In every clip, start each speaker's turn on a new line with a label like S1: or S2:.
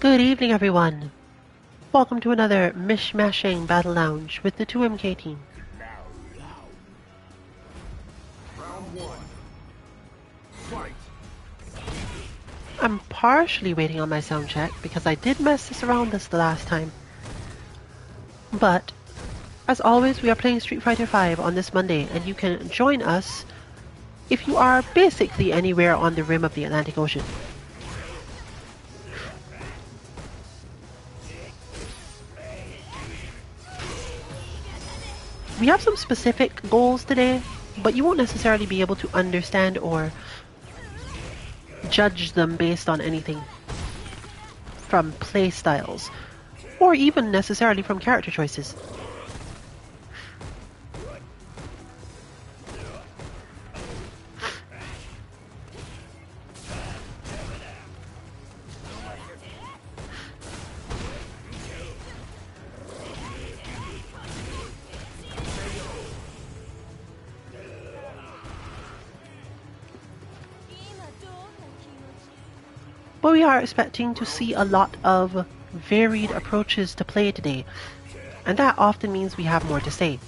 S1: Good evening, everyone. Welcome to another Mish-Mashing Battle Lounge with the 2MK team.
S2: Round one. Fight.
S1: I'm partially waiting on my sound check because I did mess this around the last time. But, as always, we are playing Street Fighter V on this Monday, and you can join us if you are basically anywhere on the rim of the Atlantic Ocean. We have some specific goals today, but you won't necessarily be able to understand or judge them based on anything from play styles, or even necessarily from character choices. But we are expecting to see a lot of varied approaches to play today, and that often means we have more to say.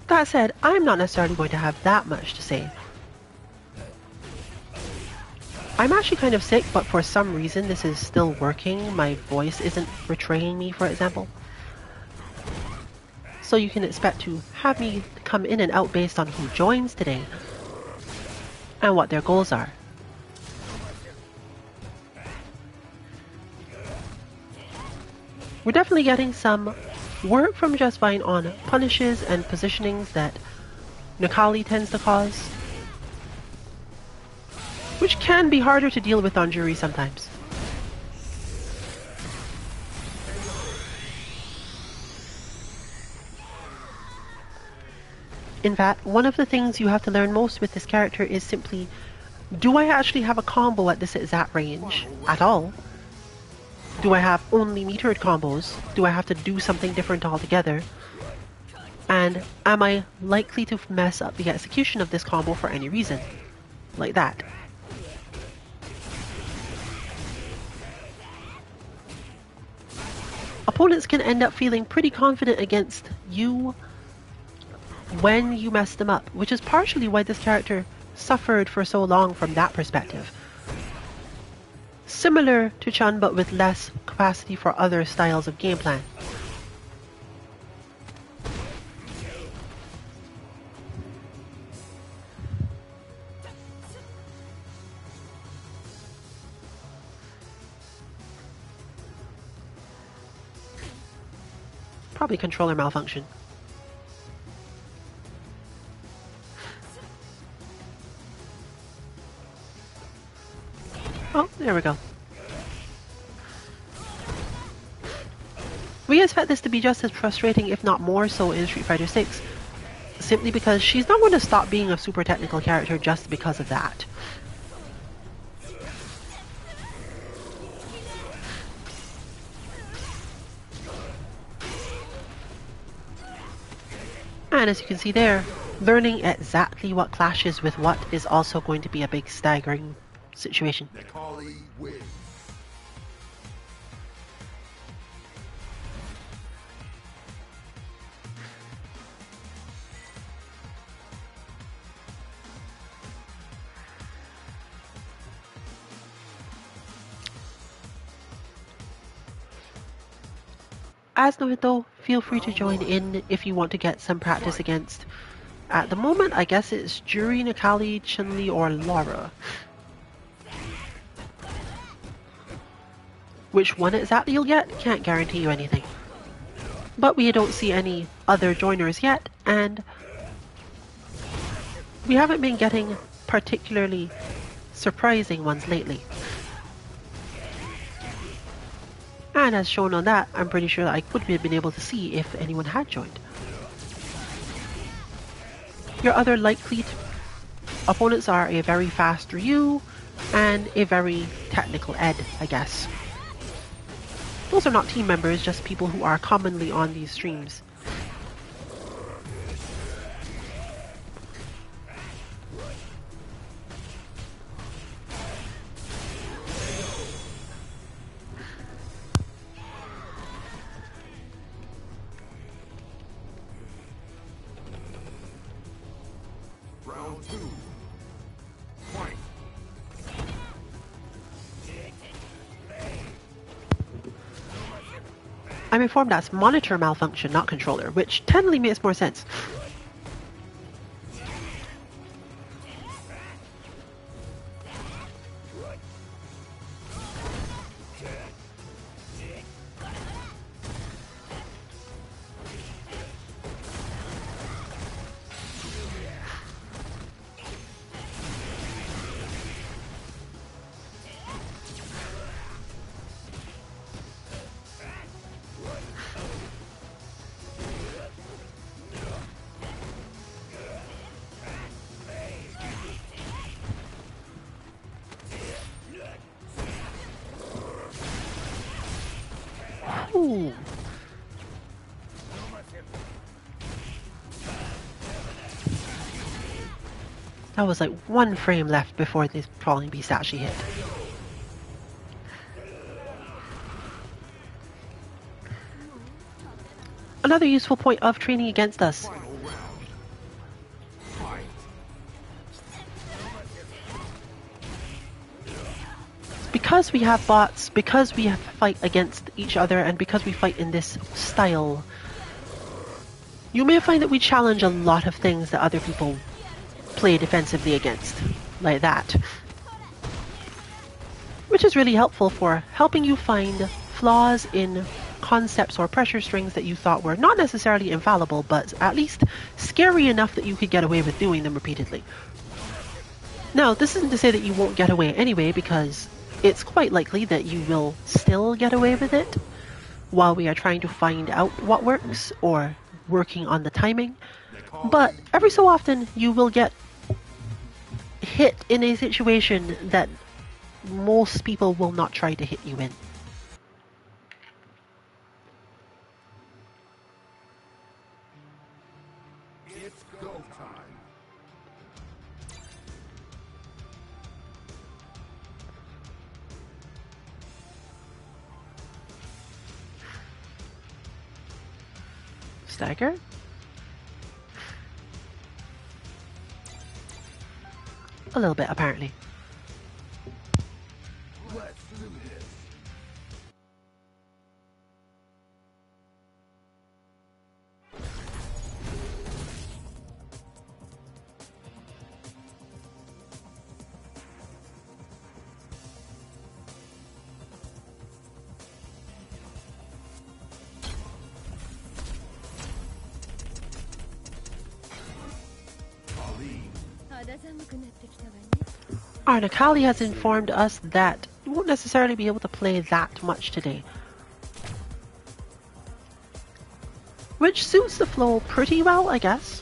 S1: That said, I'm not necessarily going to have that much to say. I'm actually kind of sick, but for some reason this is still working. My voice isn't betraying me, for example. So you can expect to have me come in and out based on who joins today and what their goals are. We're definitely getting some work from Just Vine on punishes and positionings that Necalli tends to cause, which can be harder to deal with on Jury sometimes. In fact, one of the things you have to learn most with this character is simply, do I actually have a combo at this exact range at all? Do I have only metered combos? Do I have to do something different altogether? And am I likely to mess up the execution of this combo for any reason? Like that. Opponents can end up feeling pretty confident against you when you mess them up, which is partially why this character suffered for so long from that perspective. Similar to Chun, but with less capacity for other styles of game plan. Probably controller malfunction. Oh, there we go. We expect this to be just as frustrating, if not more so, in Street Fighter 6. Simply because she's not going to stop being a super technical character just because of that. And as you can see there, learning exactly what clashes with what is also going to be a big staggering situation.
S2: Necalli wins.
S1: As noted though, feel free to join in if you want to get some practice against, at the moment, I guess it's Jury, Necalli, Chun-Li, or Laura. Which one exactly you'll get, can't guarantee you anything. But we don't see any other joiners yet, and we haven't been getting particularly surprising ones lately. And as shown on that, I'm pretty sure that I would have been able to see if anyone had joined. Your other likely opponents are a very fast Ryu and a very technical Ed, I guess. Those are not team members, just people who are commonly on these streams.
S2: Round 2. Fight.
S1: I'm informed that's monitor malfunction, not controller, which technically makes more sense. Ooh. That was like one frame left before this Crawling Beast actually hit. Another useful point of training against us.
S2: Final round. Fight.
S1: Because we have bots, because we have to fight against each other, and because we fight in this style, you may find that we challenge a lot of things that other people play defensively against, like that. Which is really helpful for helping you find flaws in concepts or pressure strings that you thought were not necessarily infallible, but at least scary enough that you could get away with doing them repeatedly. Now, this isn't to say that you won't get away anyway, because it's quite likely that you will still get away with it while we are trying to find out what works or working on the timing. But every so often you will get hit in a situation that most people will not try to hit you in.
S2: It's go time.
S1: Stagger? A little bit, apparently.
S2: Let's do this.
S1: Arnakali has informed us that you won't necessarily be able to play that much today. Which suits the flow pretty well, I guess.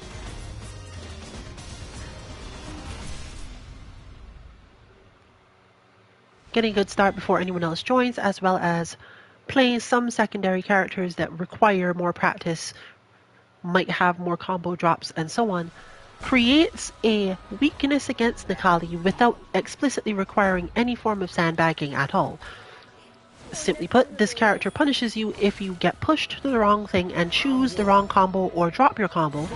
S1: Getting a good start before anyone else joins, as well as playing some secondary characters that require more practice, might have more combo drops, and so on, creates a weakness against Nikali without explicitly requiring any form of sandbagging at all. Simply put, this character punishes you if you get pushed to the wrong thing and choose the wrong combo or drop your combo,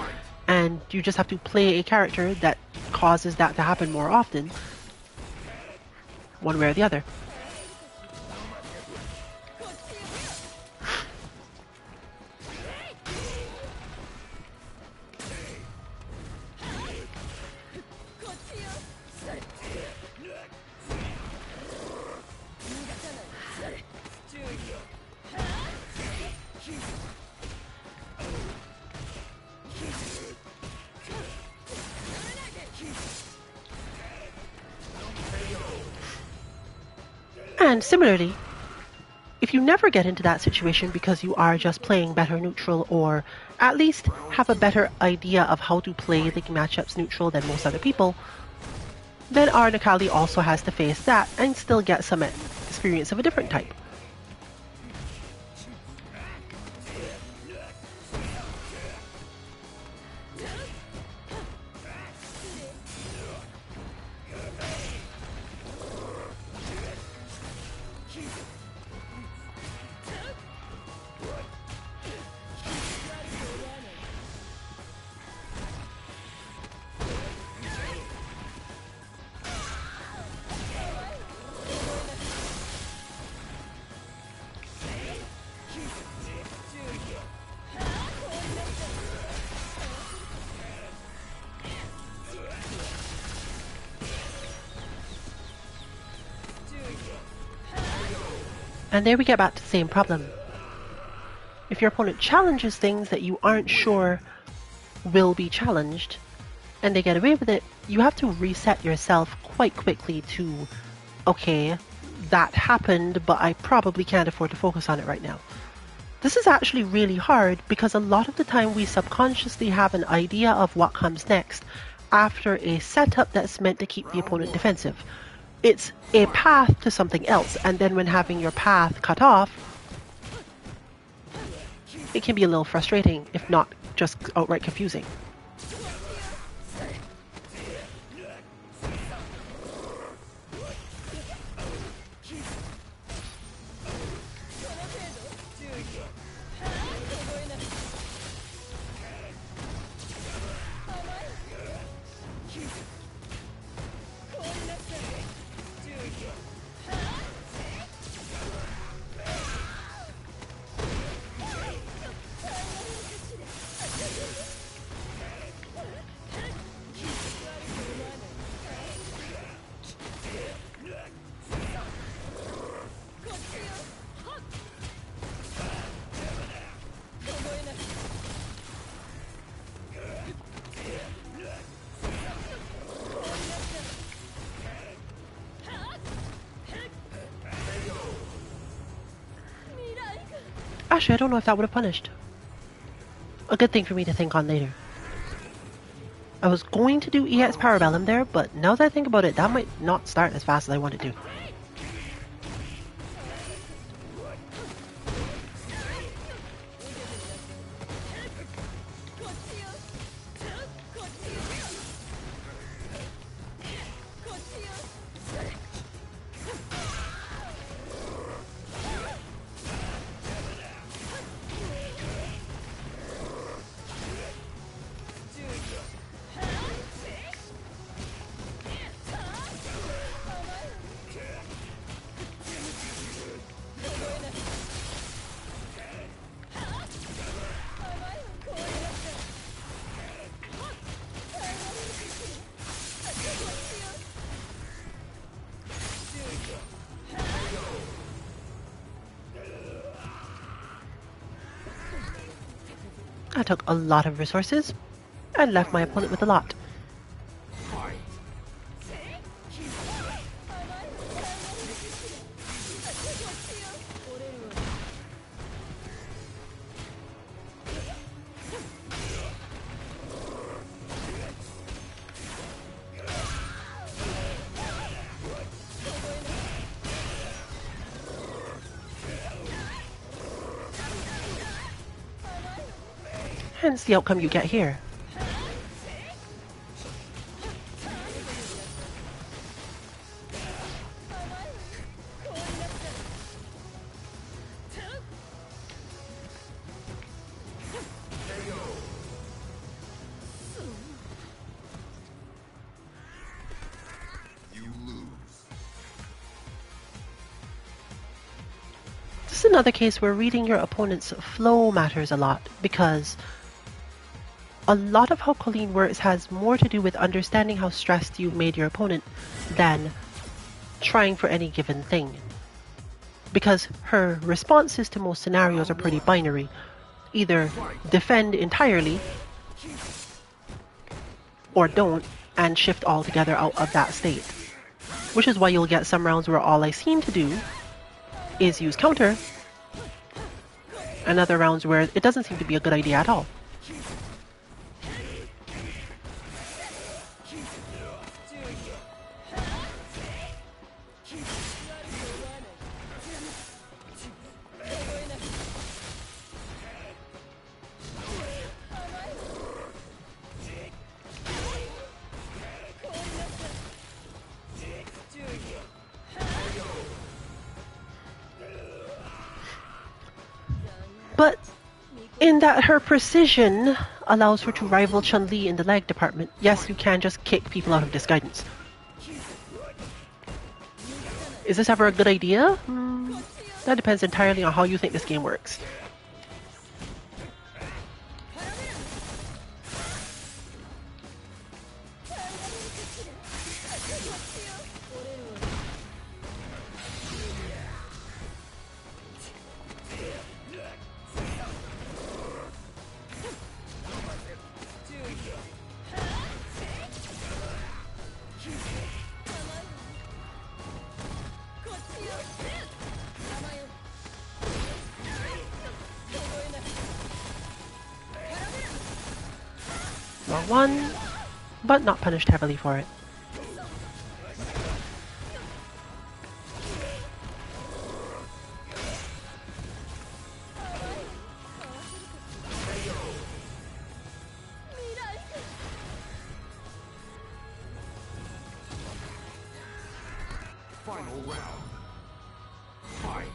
S1: and you just have to play a character that causes that to happen more often, one way or the other. And similarly, if you never get into that situation because you are just playing better neutral, or at least have a better idea of how to play the matchups neutral than most other people, then our Nakali also has to face that and still get some experience of a different type. And there we get back to the same problem. If your opponent challenges things that you aren't sure will be challenged, and they get away with it, you have to reset yourself quite quickly to, okay, that happened, but I probably can't afford to focus on it right now. This is actually really hard because a lot of the time we subconsciously have an idea of what comes next after a setup that's meant to keep the opponent defensive. It's a path to something else, and then when having your path cut off, it can be a little frustrating, if not just outright confusing. Actually, I don't know if that would have punished. A good thing for me to think on later. I was going to do EX Parabellum there, but now that I think about it, that might not start as fast as I want it to. I took a lot of resources and left my opponent with a lot. Hence the outcome you get here. This is another case where reading your opponent's flow matters a lot, because a lot of how Colleen works has more to do with understanding how stressed you've made your opponent than trying for any given thing. Because her responses to most scenarios are pretty binary. Either defend entirely, or don't, and shift altogether out of that state. Which is why you'll get some rounds where all I seem to do is use counter, and other rounds where it doesn't seem to be a good idea at all. But in that her precision allows her to rival Chun-Li in the leg department. Yes, you can just kick people out of this guidance. Is this ever a good idea? That depends entirely on how you think this game works. Well, one, but not punished heavily for it.
S2: Final round. Fight.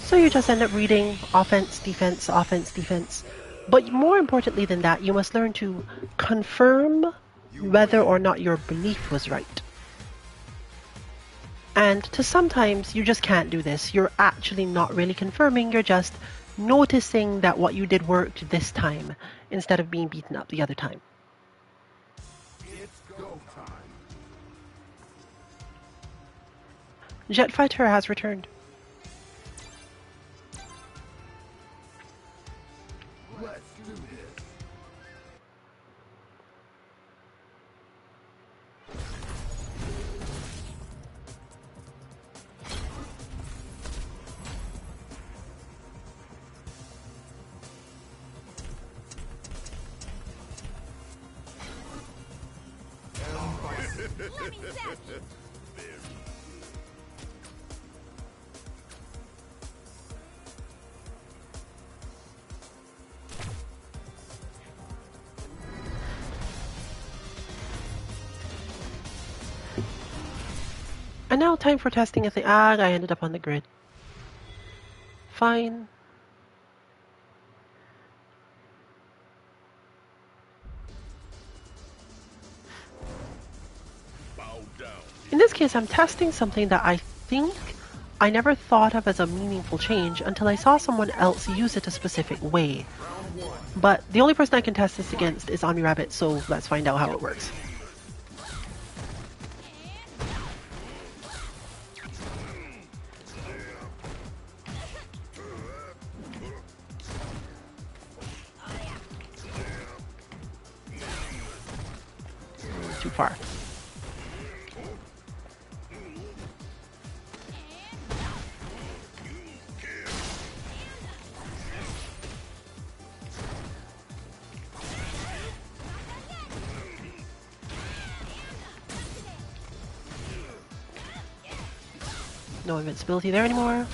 S1: So you just end up reading offense, defense. But more importantly than that, you must learn to confirm whether or not your belief was right. And to sometimes you just can't do this. You're actually not really confirming, you're just noticing that what you did worked this time instead of being beaten up the other time.
S2: It's go time.
S1: Jet Fighter has returned.
S2: Let's do this.
S3: Let me zap you.
S1: And now time for testing a thing. I ended up on the grid. Fine. In this case, I'm testing something that I think I never thought of as a meaningful change until I saw someone else use it a specific way. But the only person I can test this against is Ami Rabbit, so let's find out how it works. Too far. No invincibility there anymore.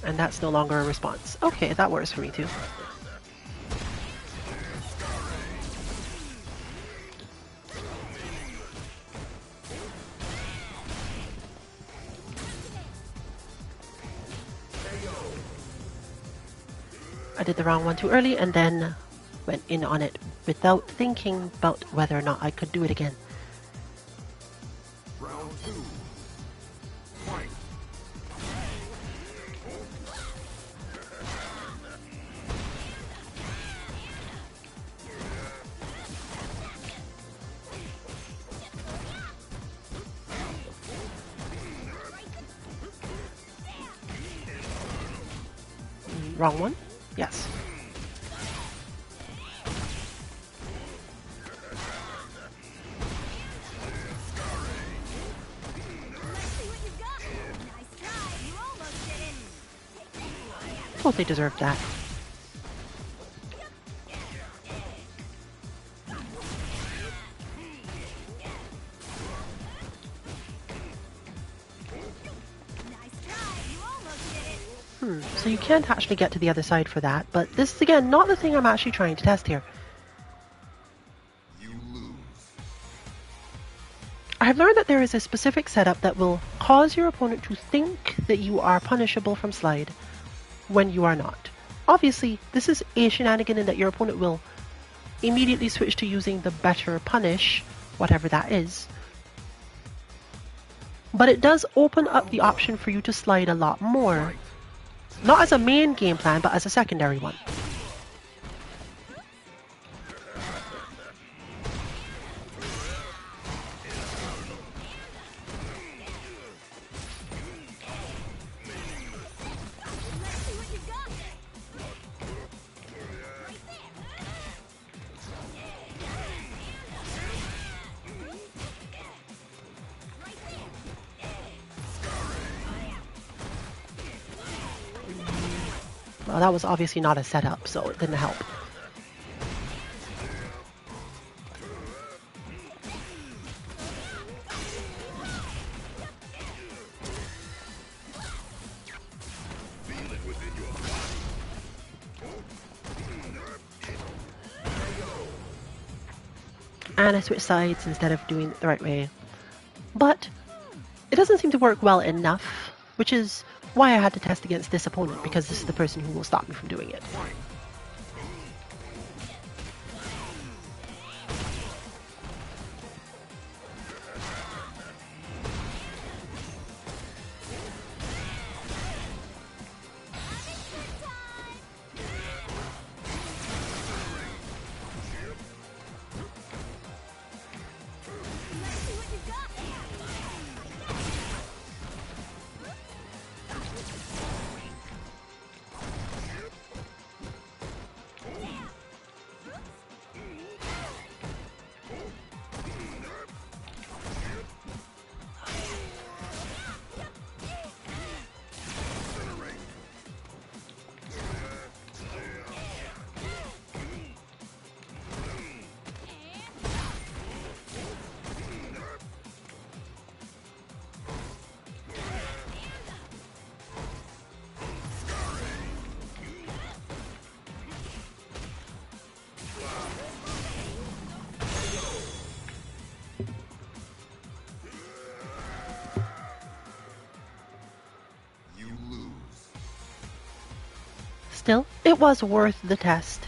S1: And that's no longer a response. Okay, that works for me too. I did the wrong one too early and then went in on it without thinking about whether or not I could do it again.
S2: Round two. Fight.
S1: Wrong one? Yes. Totally deserved that. So you can't actually get to the other side for that, but this is again not the thing I'm actually trying to test here.
S2: You lose.
S1: I have learned that there is a specific setup that will cause your opponent to think that you are punishable from slide when you are not. Obviously, this is a shenanigan in that your opponent will immediately switch to using the better punish, whatever that is. But it does open up the option for you to slide a lot more. Not as a main game plan, but as a secondary one. Well, that was obviously not a setup, so it didn't help. And I switched sides instead of doing it the right way. But it doesn't seem to work well enough, which is why I had to test against this opponent, because this is the person who will stop me from doing it. Still, it was worth the test.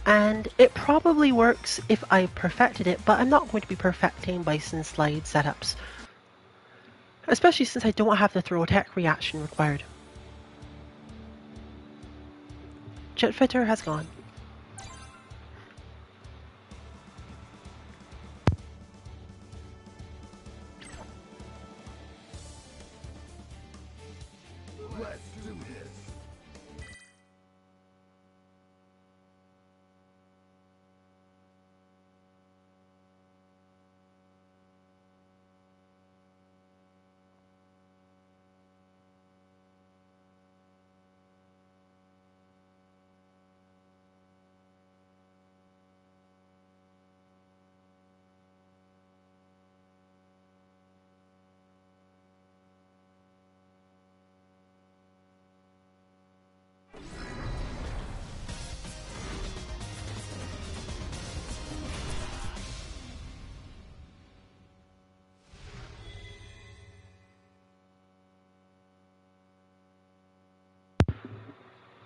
S1: And it probably works if I perfected it, but I'm not going to be perfecting Bison slide setups. Especially since I don't have the throw attack reaction required. Jet Fitter has gone.
S2: Let's do this.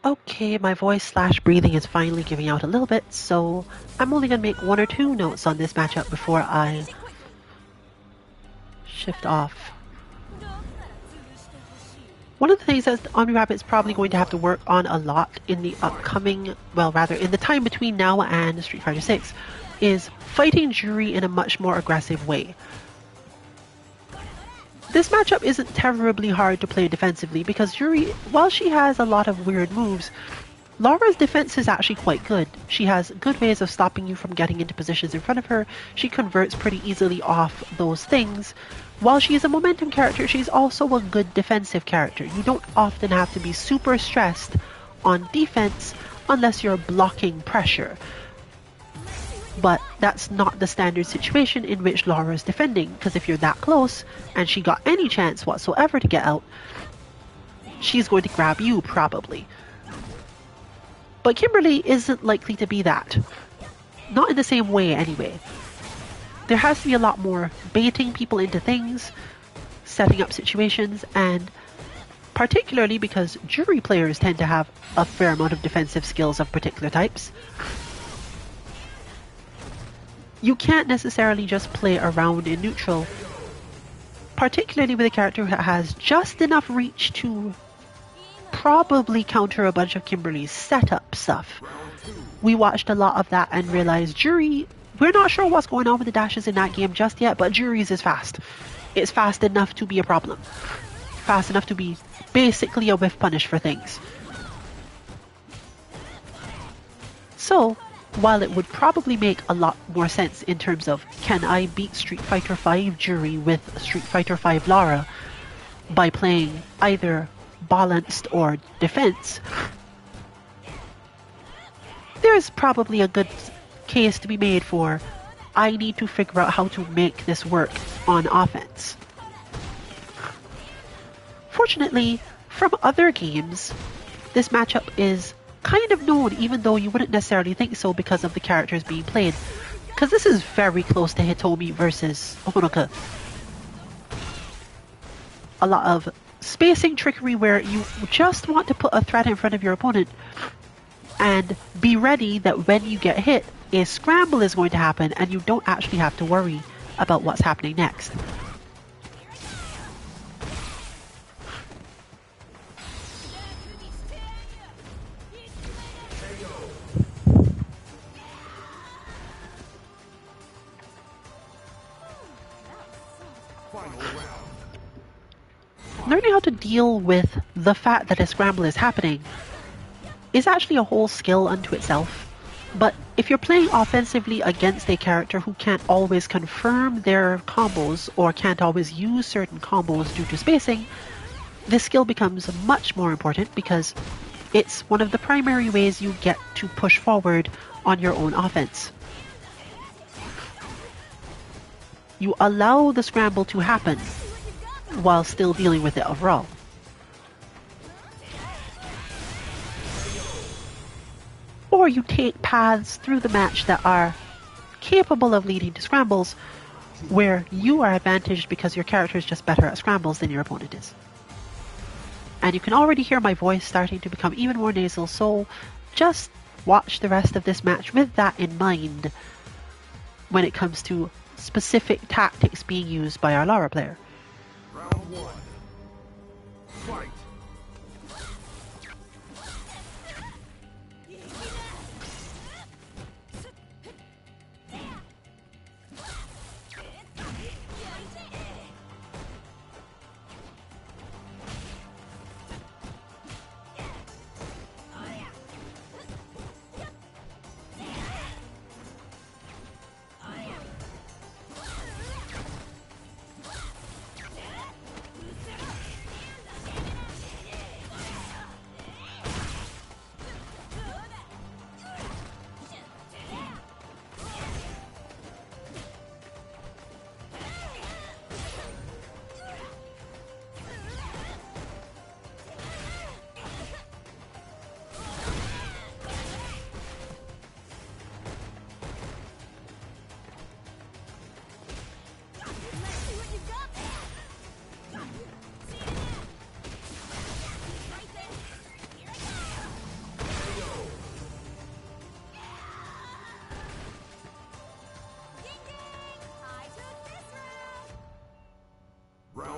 S1: Okay, my voice / breathing is finally giving out a little bit, so I'm only going to make 1 or 2 notes on this matchup before I shift off. One of the things that Omni Rabbit's probably going to have to work on a lot in the upcoming, well, rather, in the time between now and Street Fighter 6, is fighting Juri in a much more aggressive way. This matchup isn't terribly hard to play defensively because Juri, while she has a lot of weird moves, Laura's defense is actually quite good. She has good ways of stopping you from getting into positions in front of her. She converts pretty easily off those things. While she is a momentum character, she's also a good defensive character. You don't often have to be super stressed on defense unless you're blocking pressure. But that's not the standard situation in which Laura is defending, because if you're that close and she got any chance whatsoever to get out, she's going to grab you probably. But Kimberly isn't likely to be that. Not in the same way anyway. There has to be a lot more baiting people into things, setting up situations, and particularly because Juri players tend to have a fair amount of defensive skills of particular types, you can't necessarily just play around in neutral, particularly with a character that has just enough reach to probably counter a bunch of Kimberly's setup stuff. We watched a lot of that and realized Juri, we're not sure what's going on with the dashes in that game just yet, but Juri's is fast. It's fast enough to be a problem. Fast enough to be basically a whiff punish for things. So, while it would probably make a lot more sense in terms of can I beat Street Fighter V Juri with Street Fighter V Lara by playing either balanced or defense, there's probably a good case to be made for I need to figure out how to make this work on offense. Fortunately, from other games, this matchup is kind of known, even though you wouldn't necessarily think so because of the characters being played. Because this is very close to Hitomi versus Honoka. A lot of spacing trickery where you just want to put a threat in front of your opponent and be ready that when you get hit, a scramble is going to happen and you don't actually have to worry about what's happening next. Learning how to deal with the fact that a scramble is happening is actually a whole skill unto itself. But if you're playing offensively against a character who can't always confirm their combos or can't always use certain combos due to spacing, this skill becomes much more important because it's one of the primary ways you get to push forward on your own offense. You allow the scramble to happen while still dealing with it overall. Or you take paths through the match that are capable of leading to scrambles where you are advantaged because your character is just better at scrambles than your opponent is. And you can already hear my voice starting to become even more nasal, so just watch the rest of this match with that in mind when it comes to specific tactics being used by our Lara player.
S2: Round one. Fight.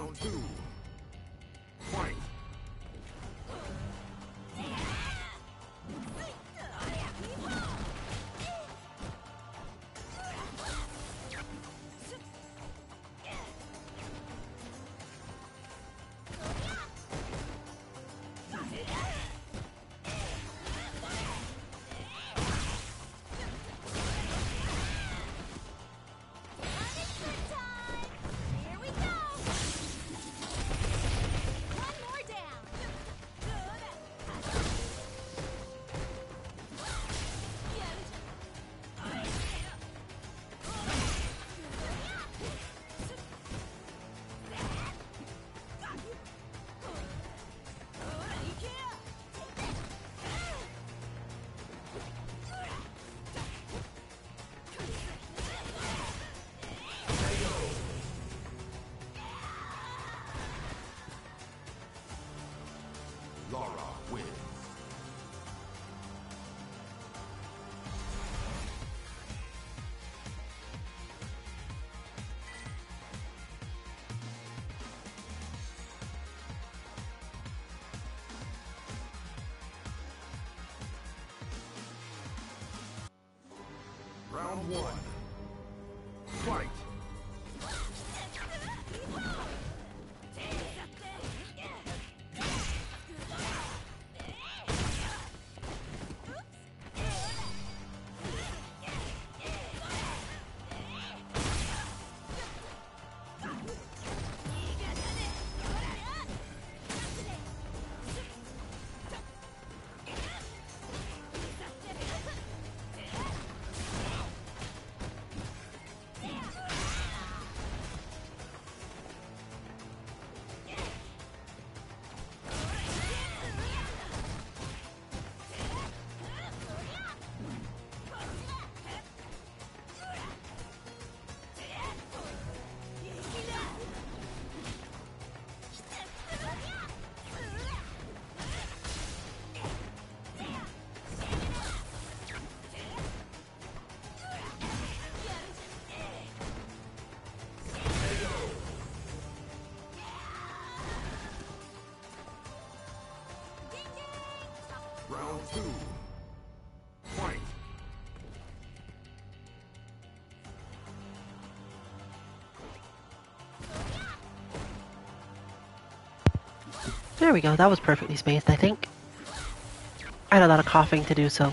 S2: Round two. Fight. Laura wins. Round one. Fight. Round two. Fight.
S1: There we go, that was perfectly spaced, I think. I had a lot of coughing to do so.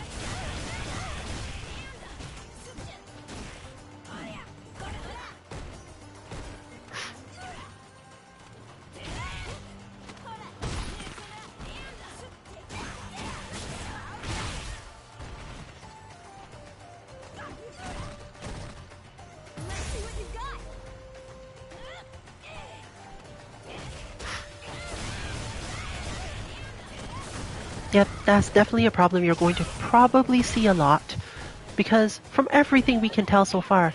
S1: Yep, that's definitely a problem you're going to probably see a lot, because from everything we can tell so far,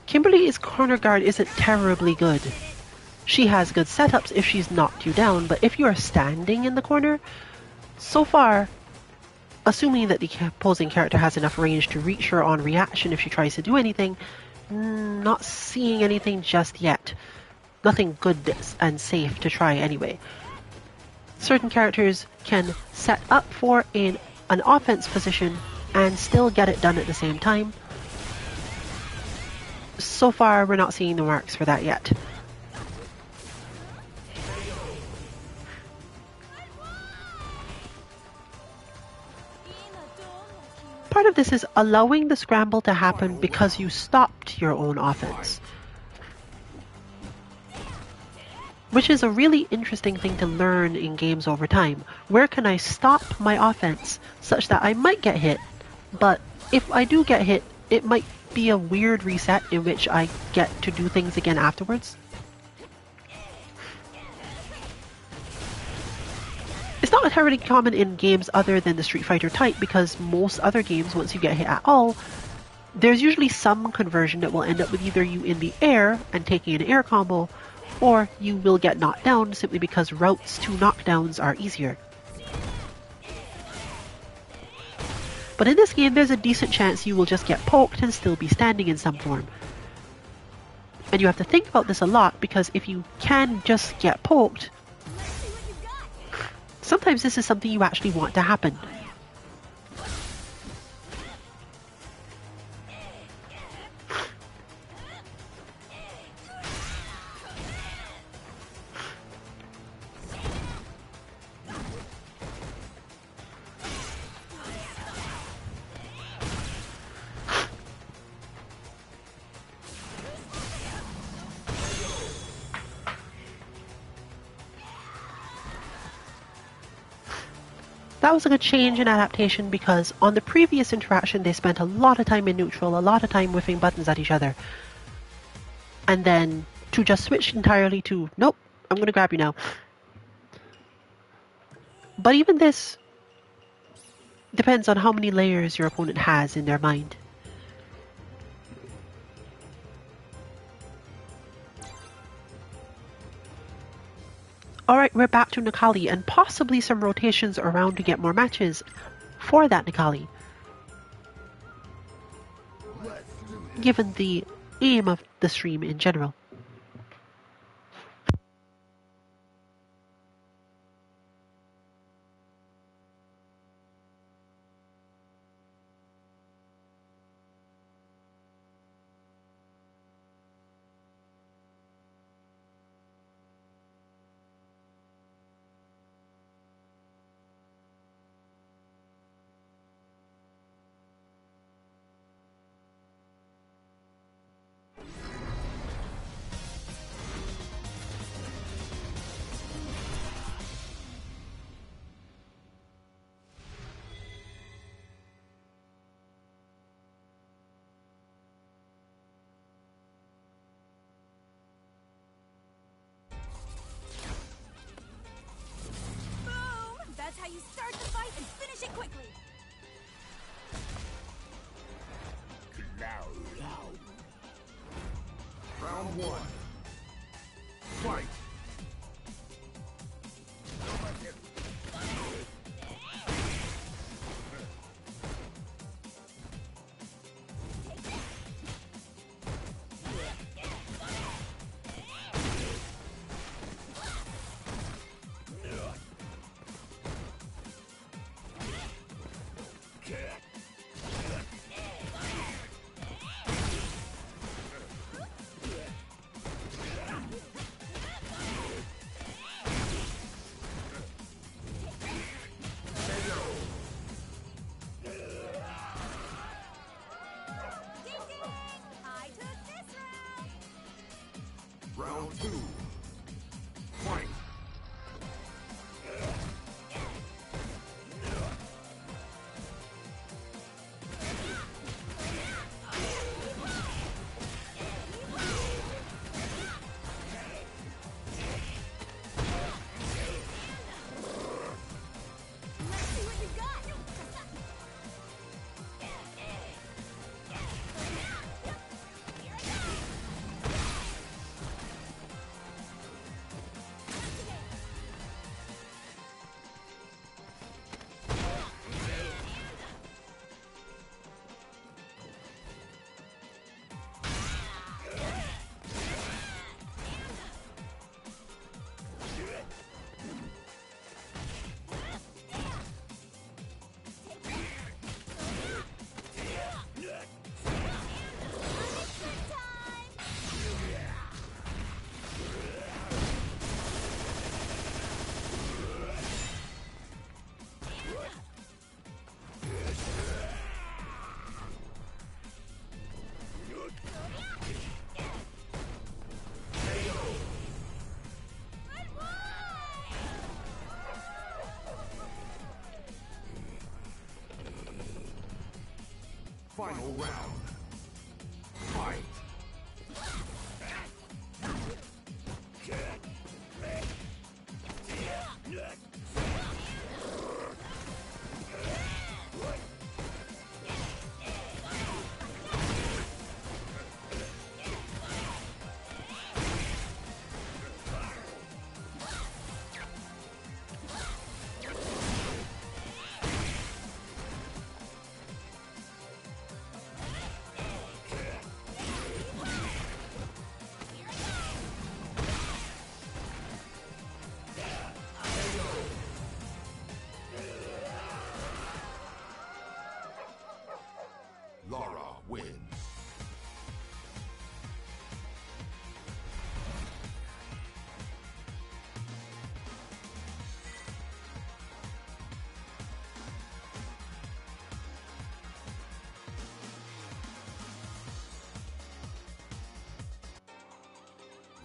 S1: Kimberly's corner guard isn't terribly good. She has good setups if she's knocked you down, but if you are standing in the corner, so far, assuming that the opposing character has enough range to reach her on reaction if she tries to do anything, not seeing anything just yet. Nothing good and safe to try anyway. Certain characters can set up for an offense position and still get it done at the same time. So far, we're not seeing the marks for that yet. Part of this is allowing the scramble to happen because you stopped your own offense, which is a really interesting thing to learn in games over time. Where can I stop my offense such that I might get hit, but if I do get hit, it might be a weird reset in which I get to do things again afterwards. It's not terribly common in games other than the Street Fighter type, because most other games, once you get hit at all, there's usually some conversion that will end up with either you in the air and taking an air combo, or you will get knocked down simply because routes to knockdowns are easier. But in this game, there's a decent chance you will just get poked and still be standing in some form. And you have to think about this a lot, because if you can just get poked, sometimes this is something you actually want to happen. That was a good change in adaptation, because on the previous interaction they spent a lot of time in neutral, a lot of time whiffing buttons at each other. And then to just switch entirely to, nope, I'm going to grab you now. But even this depends on how many layers your opponent has in their mind. Alright, we're back to Nikali, and possibly some rotations around to get more matches for that Nikali, given the aim of the stream in general.
S3: That's how you start the fight and finish it quickly.
S2: Round one. Fight.
S3: I took this round.
S2: Round two. Fight.
S3: Let's see what you got.
S2: Final round. Fight.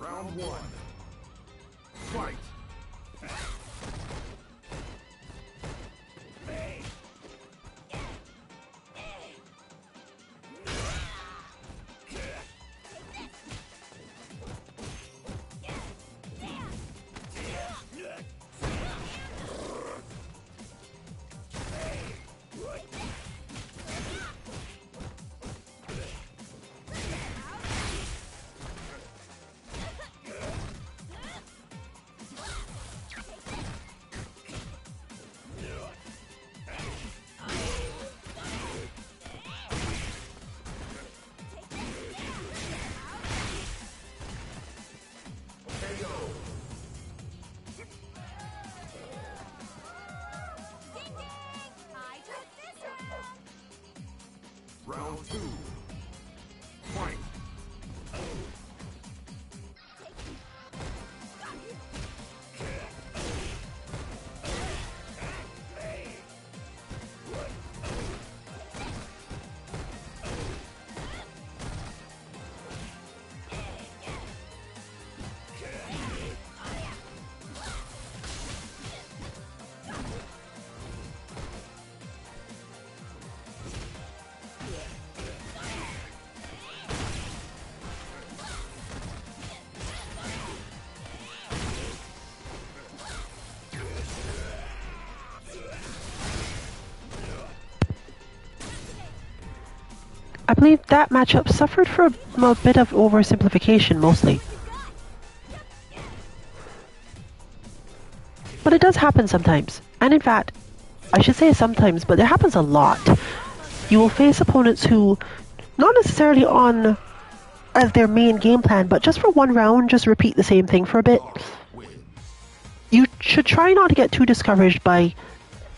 S2: Round one. Fight.
S3: Ding ding! I took this round.
S2: Round two. Fight.
S1: I believe that matchup suffered from a bit of oversimplification mostly. But it does happen sometimes. And in fact, I should say sometimes, but it happens a lot. You will face opponents who, not necessarily on as their main game plan, but just for one round, just repeat the same thing for a bit. You should try not to get too discouraged by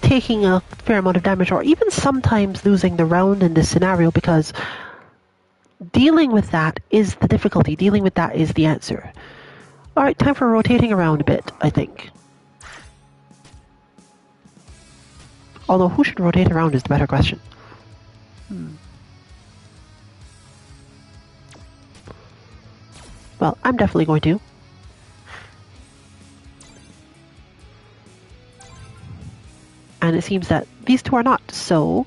S1: taking a fair amount of damage or even sometimes losing the round in this scenario, because dealing with that is the difficulty. Dealing with that is the answer. Alright, time for rotating around a bit, I think. Although, who should rotate around is the better question. Well, I'm definitely going to. And it seems that these two are not, so...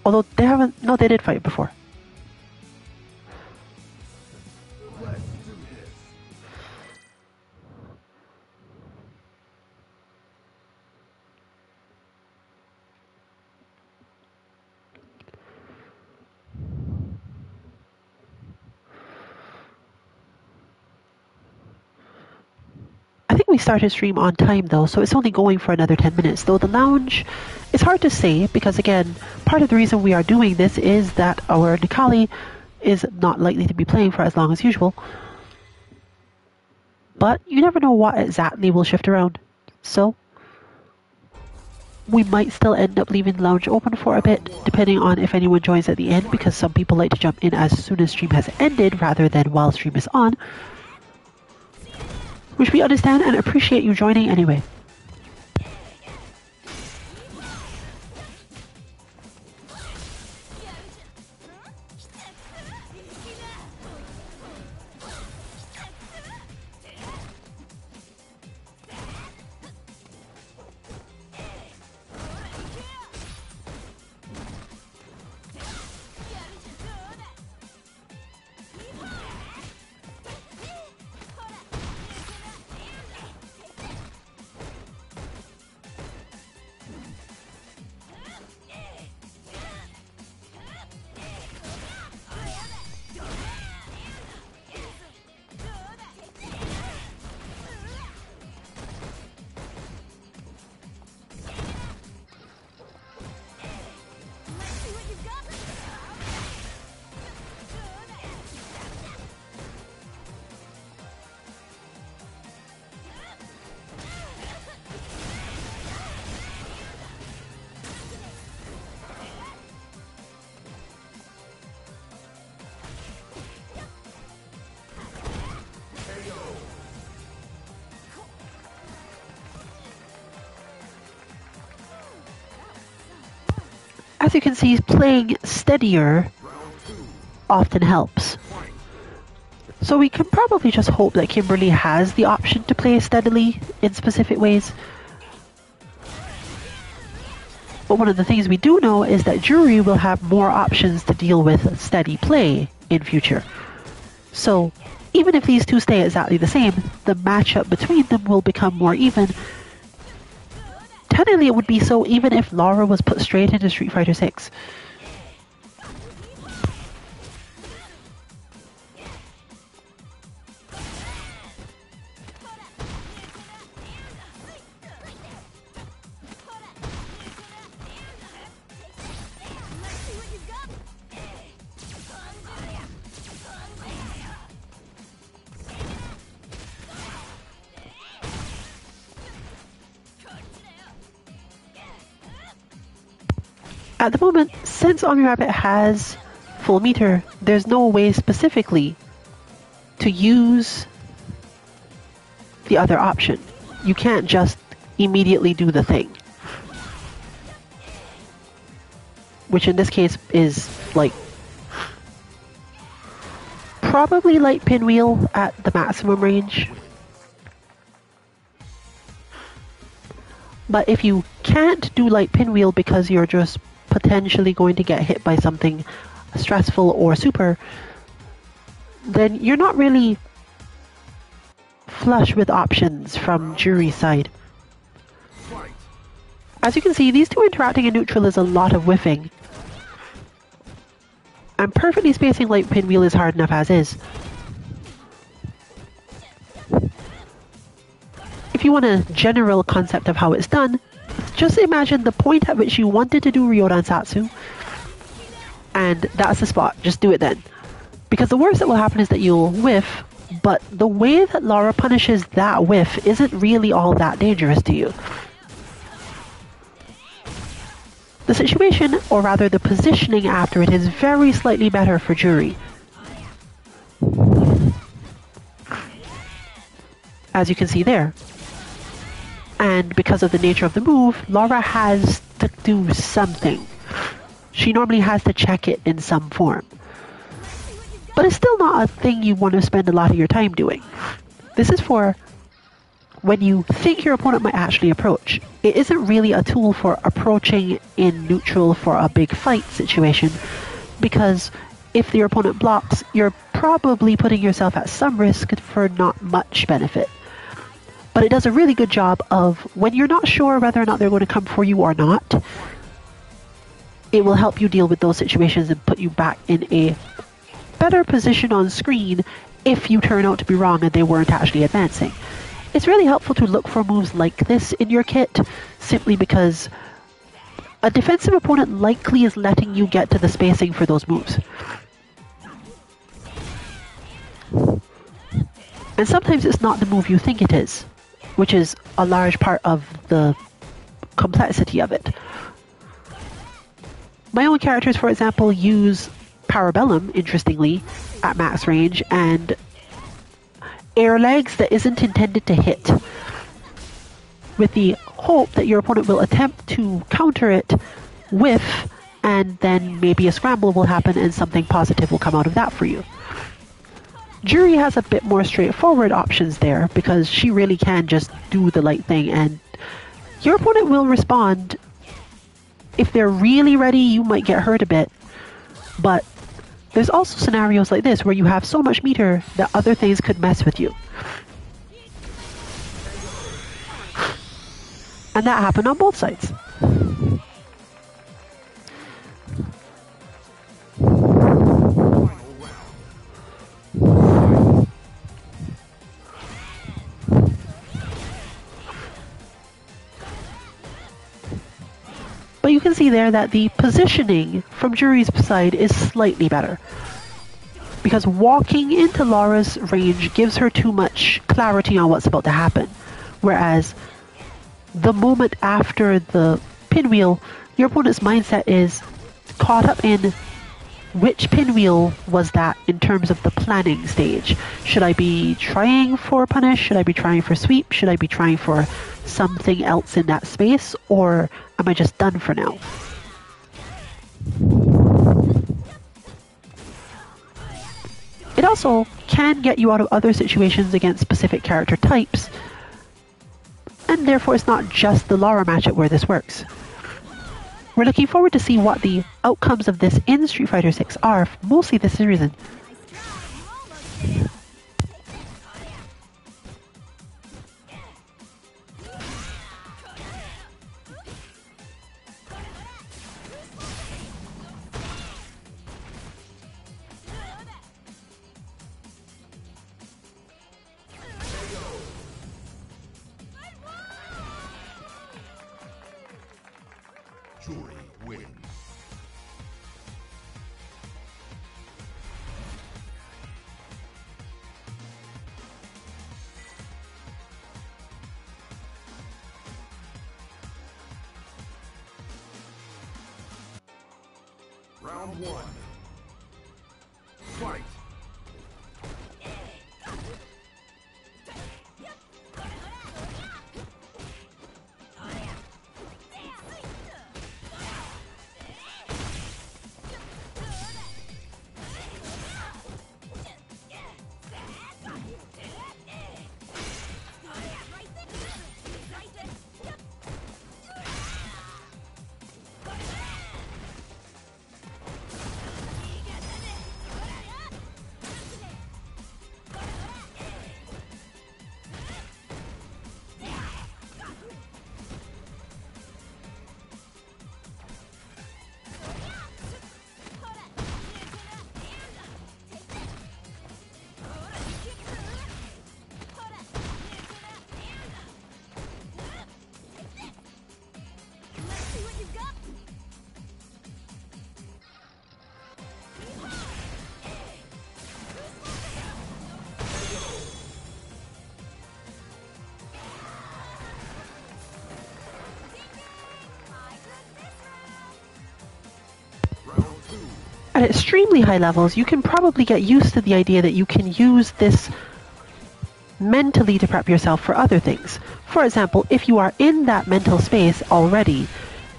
S1: Although they haven't... No, they did fight before.
S2: Let's do this.
S1: I think we started stream on time though, so it's only going for another 10 minutes. Though the lounge, it's hard to say because again, part of the reason we are doing this is that our Nikali is not likely to be playing for as long as usual. But you never know what exactly will shift around. So, we might still end up leaving the lounge open for a bit, depending on if anyone joins at the end, because some people like to jump in as soon as stream has ended rather than while stream is on. Which we understand and appreciate you joining anyway. As you can see, playing steadier often helps. So we can probably just hope that Kimberly has the option to play steadily in specific ways. But one of the things we do know is that Jury will have more options to deal with steady play in future. So even if these two stay exactly the same, the matchup between them will become more even. Technically it would be so even if Laura was put straight into Street Fighter 6. At the moment, since Omni Rabbit has full meter, there's no way specifically to use the other option. You can't just immediately do the thing. Which in this case is like probably light pinwheel at the maximum range. But if you can't do light pinwheel because you're just potentially going to get hit by something stressful or super, then you're not really flush with options from Jury's side. As you can see, these two interacting in neutral is a lot of whiffing. And perfectly spacing light pinwheel is hard enough as is. If you want a general concept of how it's done, just imagine the point at which you wanted to do Ryodan Satsu, and that's the spot. Just do it then. Because the worst that will happen is that you'll whiff, but the way that Laura punishes that whiff isn't really all that dangerous to you. The situation, or rather the positioning after it, is very slightly better for Jury. As you can see there. And because of the nature of the move, Laura has to do something. She normally has to check it in some form. But it's still not a thing you want to spend a lot of your time doing. This is for when you think your opponent might actually approach. It isn't really a tool for approaching in neutral for a big fight situation, because if your opponent blocks, you're probably putting yourself at some risk for not much benefit. But it does a really good job of, when you're not sure whether or not they're going to come for you or not, it will help you deal with those situations and put you back in a better position on screen if you turn out to be wrong and they weren't actually advancing. It's really helpful to look for moves like this in your kit, simply because a defensive opponent likely is letting you get to the spacing for those moves. And sometimes it's not the move you think it is, which is a large part of the complexity of it. My own characters, for example, use Parabellum, interestingly, at max range, and air legs that isn't intended to hit, with the hope that your opponent will attempt to counter it, whiff, and then maybe a scramble will happen and something positive will come out of that for you. Jury has a bit more straightforward options there, because she really can just do the light thing, and your opponent will respond. If they're really ready, you might get hurt a bit, but there's also scenarios like this where you have so much meter that other things could mess with you. And that happened on both sides. But you can see there that the positioning from Jury's side is slightly better, because walking into Laura's range gives her too much clarity on what's about to happen, whereas the moment after the pinwheel, your opponent's mindset is caught up in which pinwheel was that in terms of the planning stage. Should I be trying for punish? Should I be trying for sweep? Should I be trying for something else in that space? Or am I just done for now? It also can get you out of other situations against specific character types, and therefore it's not just the Lara matchup where this works. We're looking forward to see what the outcomes of this in Street Fighter 6 are, for mostly this reason.
S2: Jury wins. Round one. Fight.
S1: At extremely high levels, you can probably get used to the idea that you can use this mentally to prep yourself for other things. For example, if you are in that mental space already,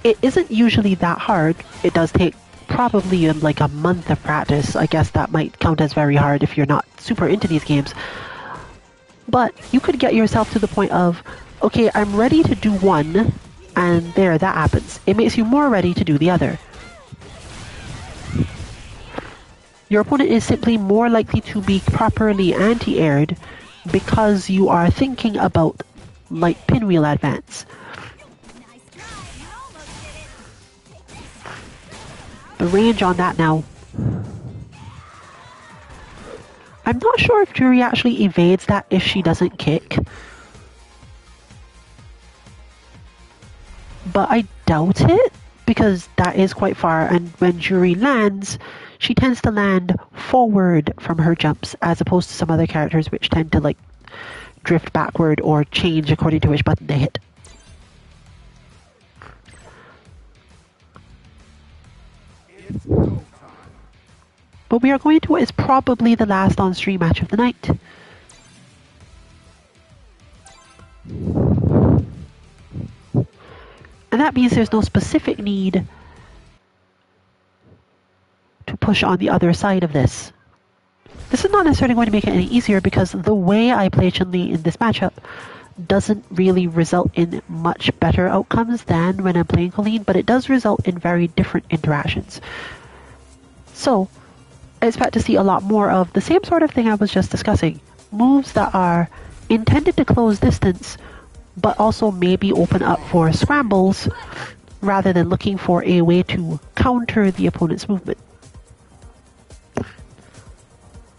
S1: it isn't usually that hard. It does take probably like a month of practice. I guess that might count as very hard if you're not super into these games. But you could get yourself to the point of, okay, I'm ready to do one, and there, that happens. It makes you more ready to do the other. Your opponent is simply more likely to be properly anti-aired because you are thinking about light pinwheel advance. The range on that now. I'm not sure if Jury actually evades that if she doesn't kick. But I doubt it, because that is quite far, and when Jury lands, she tends to land forward from her jumps, as opposed to some other characters which tend to like drift backward or change according to which button they hit. But we are going to what is probably the last on-stream match of the night. And that means there's no specific need to push on the other side of this. This is not necessarily going to make it any easier, because the way I play Chun-Li in this matchup doesn't really result in much better outcomes than when I'm playing Colleen, but it does result in very different interactions. So, I expect to see a lot more of the same sort of thing I was just discussing. Moves that are intended to close distance, but also maybe open up for scrambles, rather than looking for a way to counter the opponent's movement.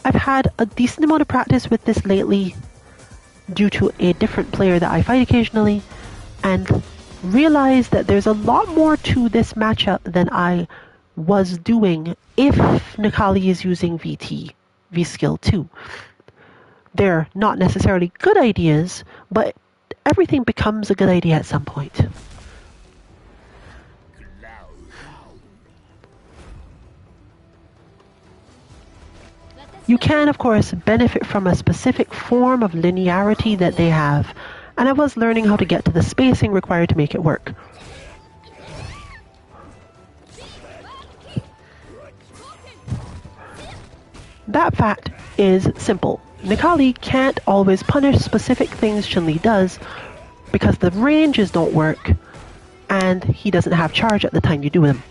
S1: I've had a decent amount of practice with this lately due to a different player that I fight occasionally, and realized that there's a lot more to this matchup than I was doing if Nikali is using VT, V-Skill 2. They're not necessarily good ideas, but everything becomes a good idea at some point. You can, of course, benefit from a specific form of linearity that they have, and I was learning how to get to the spacing required to make it work. That fact is simple. Nikali can't always punish specific things Chun-Li does because the ranges don't work and he doesn't have charge at the time you do them.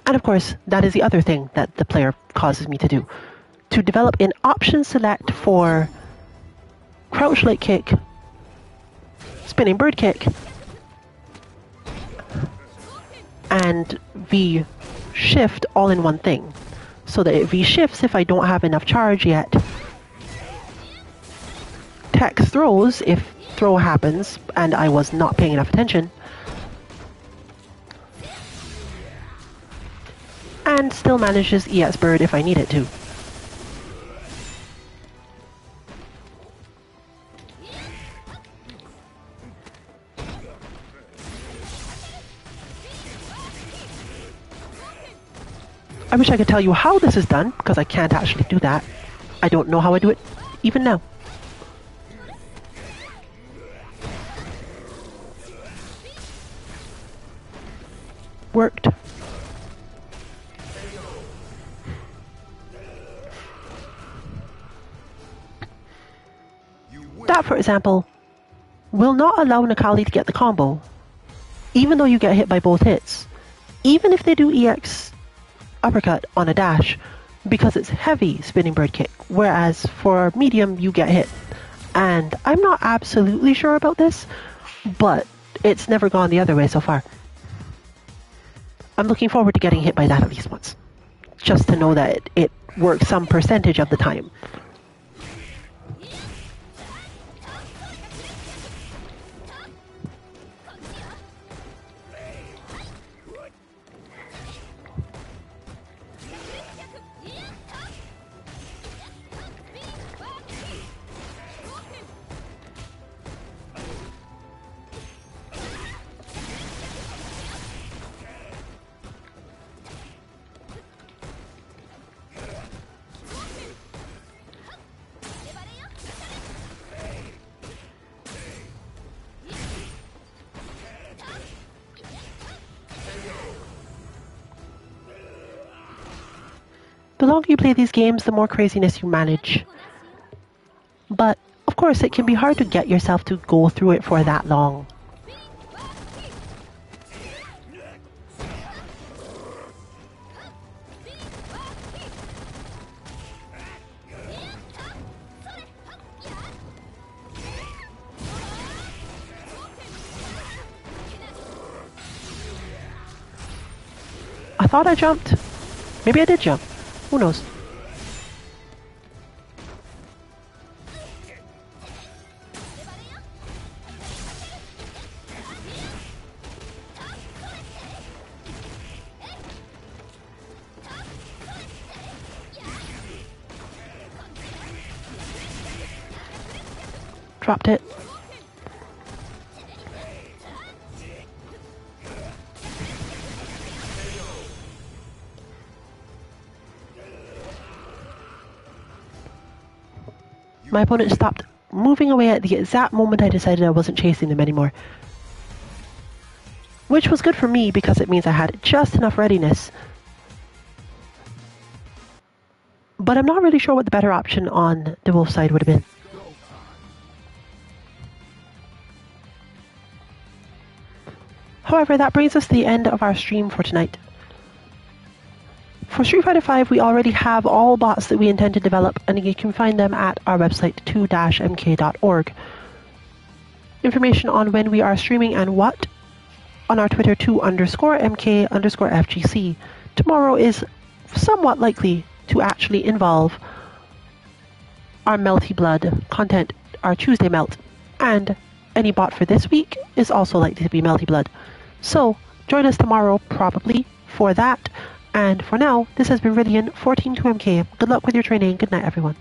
S1: And of course, that is the other thing that the player causes me to do. To develop an option select for crouch light kick, spinning bird kick, and V shift all in one thing. So that it V shifts if I don't have enough charge yet. Tex throws if throw happens and I was not paying enough attention. And still manages EX bird if I need it to. I wish I could tell you how this is done, because I can't actually do that. I don't know how I do it, even now. Worked. That, for example, will not allow Nikali to get the combo, even though you get hit by both hits. Even if they do EX uppercut on a dash, because it's heavy spinning bird kick, whereas for medium you get hit. And I'm not absolutely sure about this, but it's never gone the other way so far. I'm looking forward to getting hit by that at least once, just to know that it works some percentage of the time. The longer you play these games, the more craziness you manage. But, of course, it can be hard to get yourself to go through it for that long. I thought I jumped. Maybe I did jump. Who knows? Dropped it. My opponent stopped moving away at the exact moment I decided I wasn't chasing them anymore. Which was good for me because it means I had just enough readiness. But I'm not really sure what the better option on the wolf side would have been. However, that brings us to the end of our stream for tonight. For Street Fighter V, we already have all bots that we intend to develop, and you can find them at our website 2-mk.org. Information on when we are streaming and what on our Twitter 2_MK_FGC. Tomorrow is somewhat likely to actually involve our Melty Blood content, our Tuesday Melt, and any bot for this week is also likely to be Melty Blood. So, join us tomorrow, probably, for that. And for now, this has been Rillian, 14 2MK. Good luck with your training. Good night, everyone.